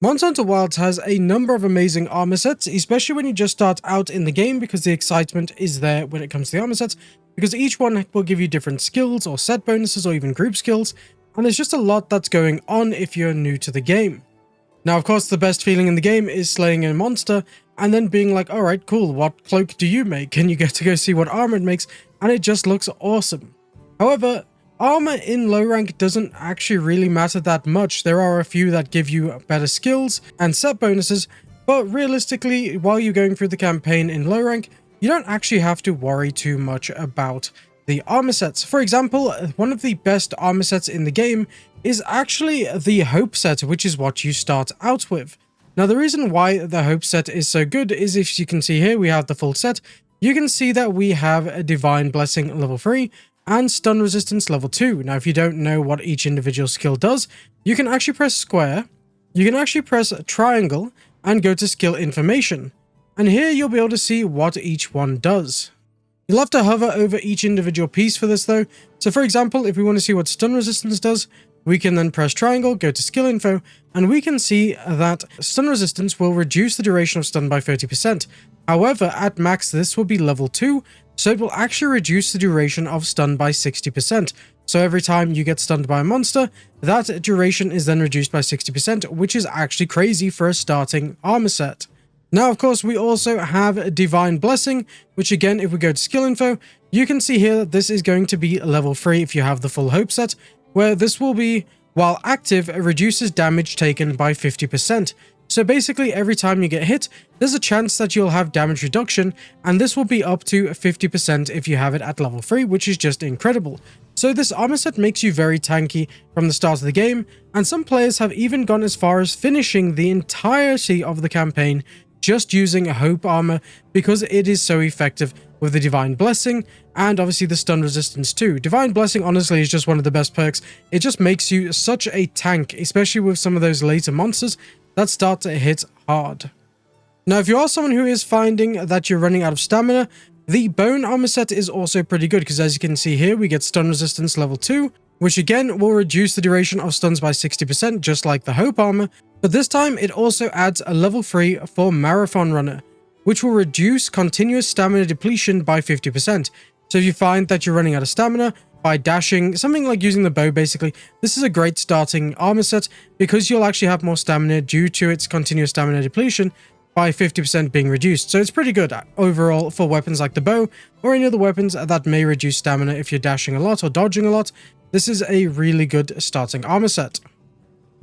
Monster Hunter Wilds has a number of amazing armor sets, especially when you just start out in the game, because the excitement is there when it comes to the armor sets, because each one will give you different skills or set bonuses or even group skills, and there's just a lot that's going on if you're new to the game. Now, of course, the best feeling in the game is slaying a monster and then being like, alright, cool, what cloak do you make? And you get to go see what armor it makes, and it just looks awesome. However, armor in low rank doesn't actually really matter that much. There are a few that give you better skills and set bonuses, but realistically, while you're going through the campaign in low rank, you don't actually have to worry too much about the armor sets. For example, one of the best armor sets in the game is actually the Hope set, which is what you start out with. Now, the reason why the Hope set is so good is, if you can see here, we have the full set. You can see that we have a Divine Blessing level 3, and Stun Resistance level 2. Now, if you don't know what each individual skill does, you can actually press square, you can actually press triangle, and go to skill information. And here you'll be able to see what each one does. You'll have to hover over each individual piece for this though. So for example, if we want to see what Stun Resistance does, we can then press triangle, go to skill info, and we can see that Stun Resistance will reduce the duration of stun by 30%. However, at max this will be level 2, so it will actually reduce the duration of stun by 60%. So every time you get stunned by a monster, that duration is then reduced by 60%, which is actually crazy for a starting armor set. Now, of course, we also have Divine Blessing, which again, if we go to skill info, you can see here that this is going to be level 3 if you have the full Hope set, where this will be, while active, it reduces damage taken by 50%. So basically, every time you get hit, there's a chance that you'll have damage reduction, and this will be up to 50% if you have it at level 3, which is just incredible. So this armor set makes you very tanky from the start of the game, and some players have even gone as far as finishing the entirety of the campaign just using a Hope armor, because it is so effective with the Divine Blessing, and obviously the Stun Resistance too. Divine Blessing honestly is just one of the best perks. It just makes you such a tank, especially with some of those later monsters that start to hit hard. Now, if you are someone who is finding that you're running out of stamina, the Bone armor set is also pretty good, because as you can see here, we get Stun Resistance level 2, which again will reduce the duration of stuns by 60%, just like the Hope armor, but this time it also adds a level 3 for Marathon Runner, which will reduce continuous stamina depletion by 50%. So if you find that you're running out of stamina by dashing, something like using the bow basically, this is a great starting armor set, because you'll actually have more stamina due to its continuous stamina depletion by 50% being reduced. So it's pretty good overall for weapons like the bow, or any other weapons that may reduce stamina if you're dashing a lot or dodging a lot. This is a really good starting armor set.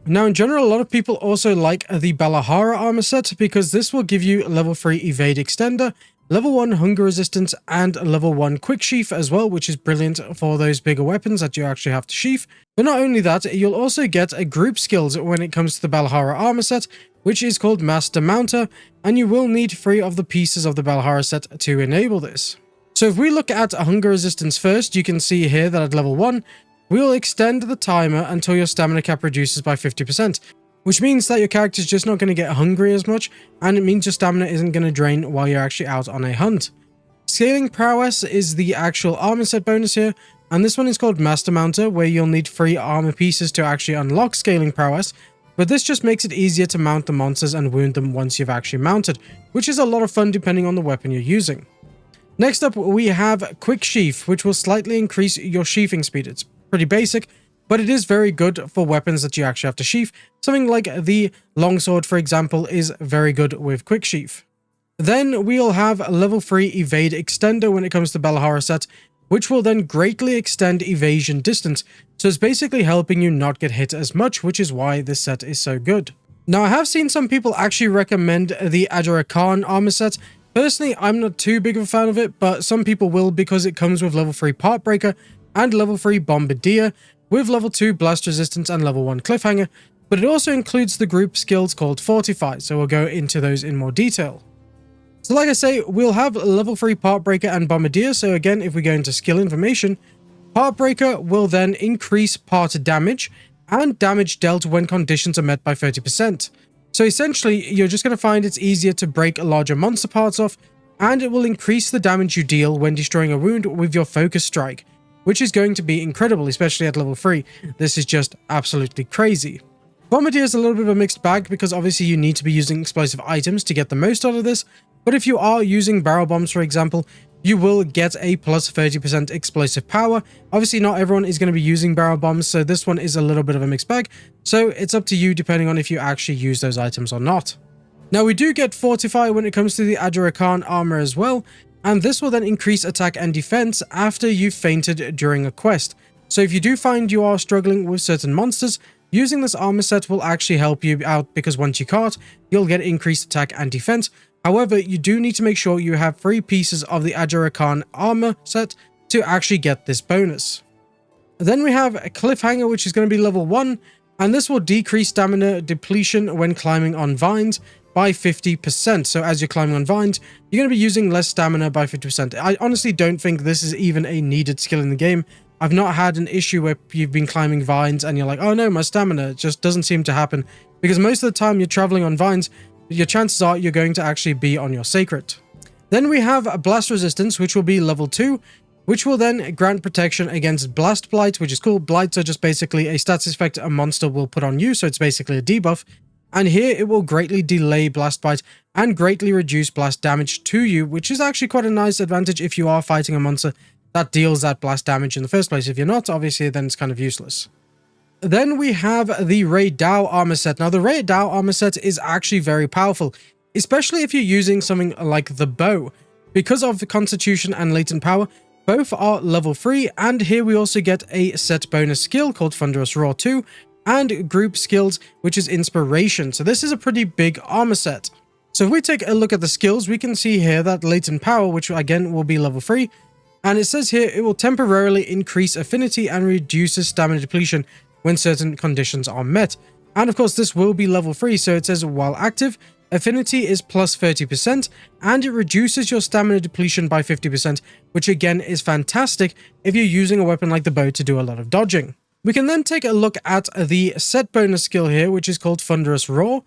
Now, in general, a lot of people also like the Balahara armor set, because this will give you level 3 evade extender, level 1 hunger resistance, and level 1 quick sheath as well, which is brilliant for those bigger weapons that you actually have to sheath. But not only that, you'll also get a group skills when it comes to the Balahara armor set, which is called Master Mounter, and you will need 3 of the pieces of the Balahara set to enable this. So if we look at hunger resistance first, you can see here that at level 1, we'll extend the timer until your stamina cap reduces by 50%, which means that your character's just not going to get hungry as much, and it means your stamina isn't going to drain while you're actually out on a hunt. Scaling Prowess is the actual armor set bonus here, and this one is called Master Mounter, where you'll need 3 armor pieces to actually unlock Scaling Prowess, but this just makes it easier to mount the monsters and wound them once you've actually mounted, which is a lot of fun depending on the weapon you're using. Next up, we have Quick Sheath, which will slightly increase your sheathing speed. It's pretty basic, but it is very good for weapons that you actually have to sheath. Something like the longsword, for example, is very good with Quick Sheath. Then we'll have level 3 evade extender when it comes to Balahara set, which will then greatly extend evasion distance. So it's basically helping you not get hit as much, which is why this set is so good. Now, I have seen some people actually recommend the Ajara Khan armor set. Personally, I'm not too big of a fan of it, but some people will, because it comes with level 3 Part Breaker and level 3 Bombardier, with level 2 Blast Resistance and level 1 Cliffhanger, but it also includes the group skills called Fortify, so we'll go into those in more detail. So like I say, we'll have level 3 Part Breaker and Bombardier, so again, if we go into skill information, Part Breaker will then increase part damage and damage dealt when conditions are met by 30%. So essentially, you're just going to find it's easier to break larger monster parts off, and it will increase the damage you deal when destroying a wound with your Focus Strike, which is going to be incredible, especially at level 3. This is just absolutely crazy. Bombardier is a little bit of a mixed bag because obviously you need to be using explosive items to get the most out of this, but if you are using barrel bombs, for example, you will get a plus 30% explosive power. Obviously, not everyone is going to be using barrel bombs, so this one is a little bit of a mixed bag, so it's up to you depending on if you actually use those items or not. Now, we do get Fortify when it comes to the Ajarakan armor as well, and this will then increase attack and defense after you've fainted during a quest. So if you do find you are struggling with certain monsters, using this armor set will actually help you out because once you cart, you'll get increased attack and defense. However, you do need to make sure you have 3 pieces of the Ajarakan armor set to actually get this bonus. Then we have a Cliffhanger, which is going to be level 1, and this will decrease stamina depletion when climbing on vines by 50%. So as you're climbing on vines, you're going to be using less stamina by 50%. I honestly don't think this is even a needed skill in the game. I've not had an issue where you've been climbing vines and you're like, oh no, my stamina just doesn't seem to happen. Because most of the time you're traveling on vines, your chances are you're going to actually be on your sacred. Then we have Blast Resistance, which will be level 2, which will then grant protection against Blast Blight, which is cool. Blights are just basically a status effect a monster will put on you, so it's basically a debuff. And here it will greatly delay Blast Bite and greatly reduce blast damage to you, which is actually quite a nice advantage if you are fighting a monster that deals that blast damage in the first place. If you're not, obviously, then it's kind of useless. Then we have the Reaygun armor set. Now, the Reaygun armor set is actually very powerful, especially if you're using something like the bow. Because of the Constitution and Latent Power, both are level 3, and here we also get a set bonus skill called Thunderous Roar 2, and group skills, which is Inspiration. So this is a pretty big armor set. So if we take a look at the skills, we can see here that Latent Power, which again will be level 3, and it says here it will temporarily increase affinity and reduces stamina depletion when certain conditions are met. And of course, this will be level 3, so it says while active, affinity is plus 30%, and it reduces your stamina depletion by 50%, which again is fantastic if you're using a weapon like the bow to do a lot of dodging. We can then take a look at the set bonus skill here, which is called Thunderous Roar,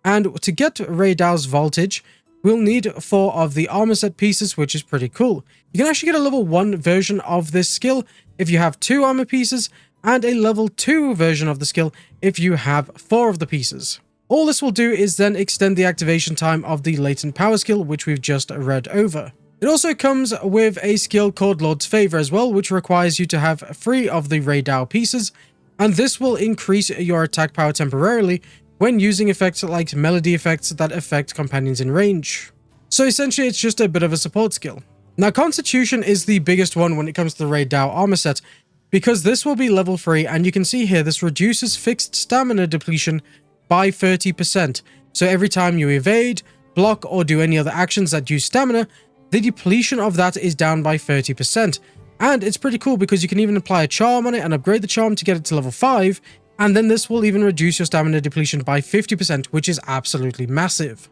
and to get Reaygun's Voltage, we'll need 4 of the armor set pieces, which is pretty cool. You can actually get a level 1 version of this skill if you have 2 armor pieces, and a level 2 version of the skill if you have 4 of the pieces. All this will do is then extend the activation time of the Latent Power skill, which we've just read over. It also comes with a skill called Lord's Favor as well, which requires you to have 3 of the Reaygun pieces, and this will increase your attack power temporarily when using effects like melody effects that affect companions in range. So essentially, it's just a bit of a support skill. Now, Constitution is the biggest one when it comes to the Reaygun armor set, because this will be level 3, and you can see here this reduces fixed stamina depletion by 30%. So every time you evade, block, or do any other actions that use stamina, the depletion of that is down by 30%. And it's pretty cool because you can even apply a charm on it and upgrade the charm to get it to level 5, and then this will even reduce your stamina depletion by 50%, which is absolutely massive.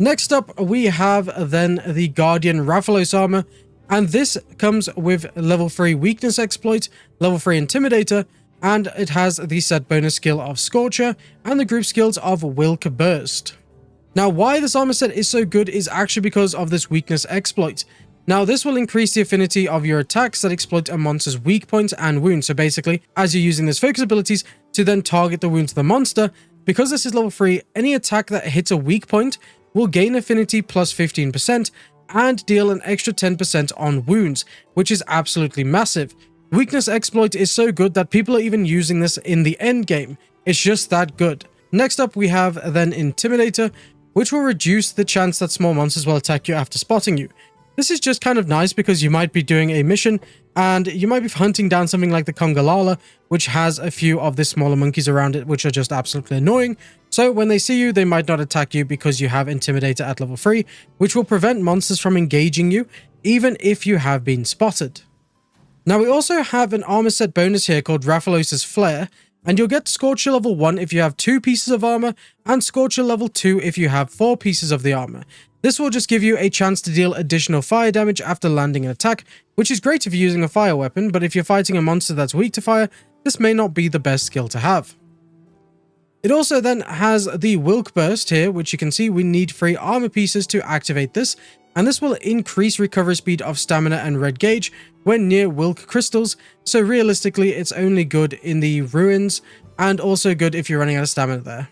Next up, we have then the Guardian Rathalos armor, and this comes with level 3 Weakness Exploit, level 3 Intimidator, and it has the set bonus skill of Scorcher and the group skills of Wilk Burst. Now, why this armor set is so good is actually because of this Weakness Exploit. Now, this will increase the affinity of your attacks that exploit a monster's weak points and wounds. So basically, as you're using this focus abilities to then target the wounds of the monster, because this is level 3, any attack that hits a weak point will gain affinity plus 15% and deal an extra 10% on wounds, which is absolutely massive. Weakness Exploit is so good that people are even using this in the end game. It's just that good. Next up, we have then Intimidator, which will reduce the chance that small monsters will attack you after spotting you. This is just kind of nice because you might be doing a mission and you might be hunting down something like the Congalala, which has a few of the smaller monkeys around it, which are just absolutely annoying. So when they see you, they might not attack you because you have Intimidator at level 3, which will prevent monsters from engaging you, even if you have been spotted. Now, we also have an armor set bonus here called Rathalos' Flare, and you'll get Scorcher level 1 if you have 2 pieces of armor, and Scorcher level 2 if you have 4 pieces of the armor. This will just give you a chance to deal additional fire damage after landing an attack, which is great if you're using a fire weapon, but if you're fighting a monster that's weak to fire, this may not be the best skill to have. It also then has the Wilk Burst here, which you can see we need 3 armor pieces to activate this, and this will increase recovery speed of stamina and red gauge when near Wilk crystals, so realistically it's only good in the ruins and also good if you're running out of stamina there.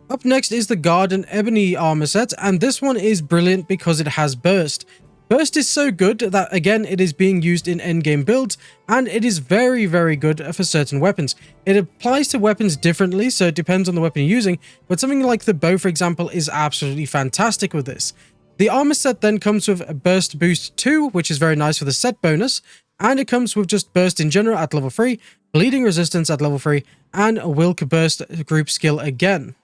Up next is the Guard and Ebony armor set, and this one is brilliant because it has burst. Burst is so good that, again, it is being used in endgame builds, and it is very, very good for certain weapons. It applies to weapons differently, so it depends on the weapon you're using, but something like the bow, for example, is absolutely fantastic with this. The armor set then comes with a Burst Boost 2, which is very nice for the set bonus, and it comes with just Burst in general at level 3, Bleeding Resistance at level 3, and a Wilk Burst group skill again.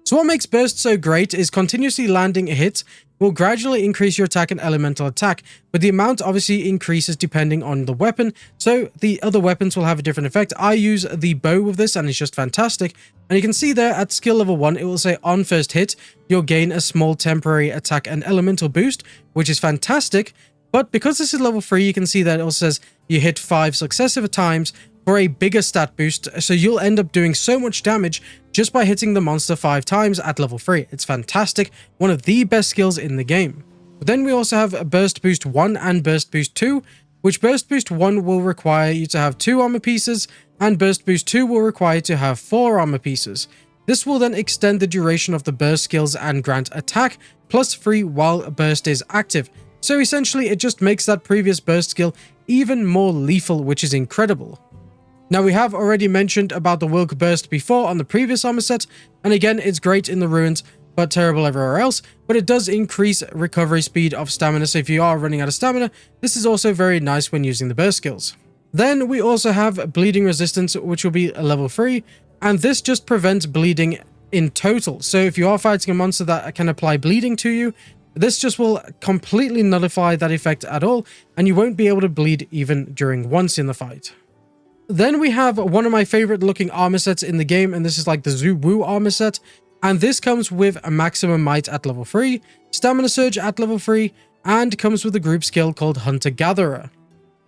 So what makes Burst so great is continuously landing a hit will gradually increase your attack and elemental attack, but the amount obviously increases depending on the weapon, so the other weapons will have a different effect. I use the bow with this and it's just fantastic, and you can see there at skill level 1 it will say on first hit you'll gain a small temporary attack and elemental boost, which is fantastic, but because this is level 3 you can see that it also says you hit 5 successive times for a bigger stat boost, so you'll end up doing so much damage just by hitting the monster 5 times at level 3. It's fantastic, one of the best skills in the game. But then we also have Burst Boost 1 and Burst Boost 2, which Burst Boost 1 will require you to have 2 armor pieces, and Burst Boost 2 will require you to have 4 armor pieces. This will then extend the duration of the burst skills and grant attack plus 3 while burst is active. So essentially it just makes that previous burst skill even more lethal, which is incredible. Now, we have already mentioned about the Wilk Burst before on the previous armor set, and again, it's great in the ruins, but terrible everywhere else, but it does increase recovery speed of stamina, so if you are running out of stamina, this is also very nice when using the burst skills. Then we also have Bleeding Resistance, which will be a level 3, and this just prevents bleeding in total, so if you are fighting a monster that can apply bleeding to you, this just will completely nullify that effect at all, and you won't be able to bleed even during once in the fight. Then we have one of my favorite looking armor sets in the game, and this is like the Zhu Wu armor set, and this comes with a Maximum Might at level 3, Stamina Surge at level 3, and comes with a group skill called Hunter-Gatherer.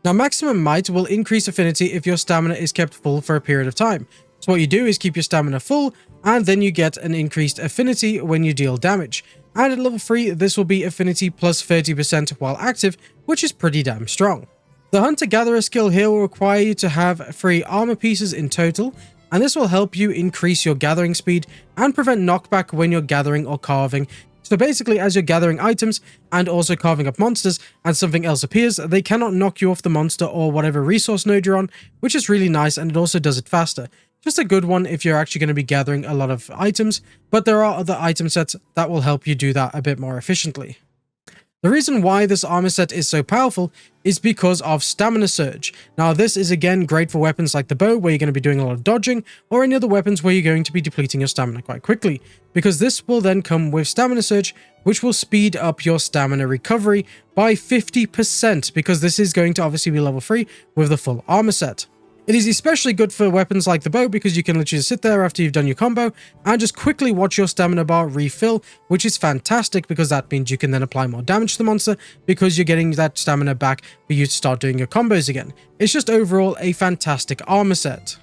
Now, Maximum Might will increase affinity if your stamina is kept full for a period of time. So what you do is keep your stamina full, and then you get an increased affinity when you deal damage. And at level 3, this will be affinity plus 30% while active, which is pretty damn strong. The Hunter-Gatherer skill here will require you to have 3 armor pieces in total, and this will help you increase your gathering speed and prevent knockback when you're gathering or carving. So basically, as you're gathering items and also carving up monsters and something else appears, they cannot knock you off the monster or whatever resource node you're on, which is really nice, and it also does it faster. Just a good one if you're actually going to be gathering a lot of items, but there are other item sets that will help you do that a bit more efficiently. The reason why this armor set is so powerful is because of Stamina Surge. Now, this is again great for weapons like the bow, where you're going to be doing a lot of dodging, or any other weapons where you're going to be depleting your stamina quite quickly, because this will then come with Stamina Surge, which will speed up your stamina recovery by 50%, because this is going to obviously be level 3 with the full armor set. It is especially good for weapons like the bow, because you can literally sit there after you've done your combo and just quickly watch your stamina bar refill, which is fantastic because that means you can then apply more damage to the monster because you're getting that stamina back for you to start doing your combos again. It's just overall a fantastic armor set.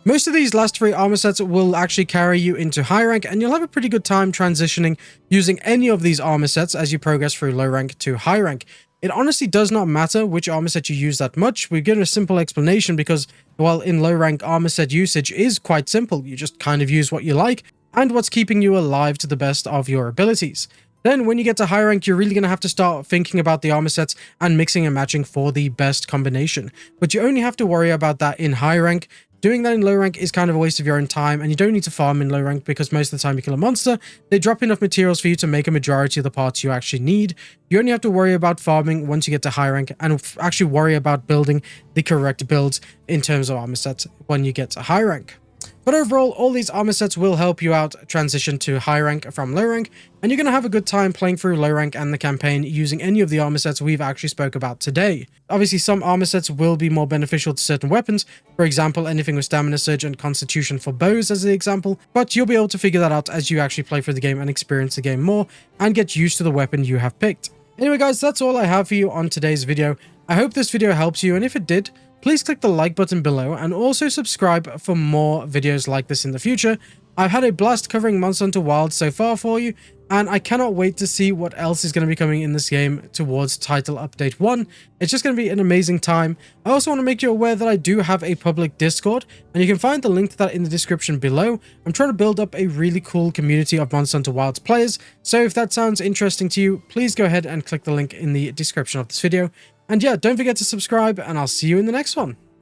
Most of these last 3 armor sets will actually carry you into high rank, and you'll have a pretty good time transitioning using any of these armor sets as you progress through low rank to high rank. It honestly does not matter which armor set you use that much. We've given a simple explanation because, well, in low rank, armor set usage is quite simple. You just kind of use what you like and what's keeping you alive to the best of your abilities. Then when you get to high rank, you're really going to have to start thinking about the armor sets and mixing and matching for the best combination. But you only have to worry about that in high rank. Doing that in low rank is kind of a waste of your own time, and you don't need to farm in low rank because most of the time you kill a monster, they drop enough materials for you to make a majority of the parts you actually need. You only have to worry about farming once you get to high rank, and actually worry about building the correct builds in terms of armor sets when you get to high rank. But overall, all these armor sets will help you out transition to high rank from low rank, and you're going to have a good time playing through low rank and the campaign using any of the armor sets we've actually spoke about today. Obviously, some armor sets will be more beneficial to certain weapons, for example, anything with Stamina Surge and Constitution for bows as the example, but you'll be able to figure that out as you actually play through the game and experience the game more, and get used to the weapon you have picked. Anyway guys, that's all I have for you on today's video. I hope this video helps you, and if it did, please click the like button below and also subscribe for more videos like this in the future. I've had a blast covering Monster Hunter Wilds so far for you, and I cannot wait to see what else is going to be coming in this game towards Title Update 1. It's just going to be an amazing time. I also want to make you aware that I do have a public Discord, and you can find the link to that in the description below. I'm trying to build up a really cool community of Monster Hunter Wilds players, so if that sounds interesting to you, please go ahead and click the link in the description of this video. And yeah, don't forget to subscribe, and I'll see you in the next one.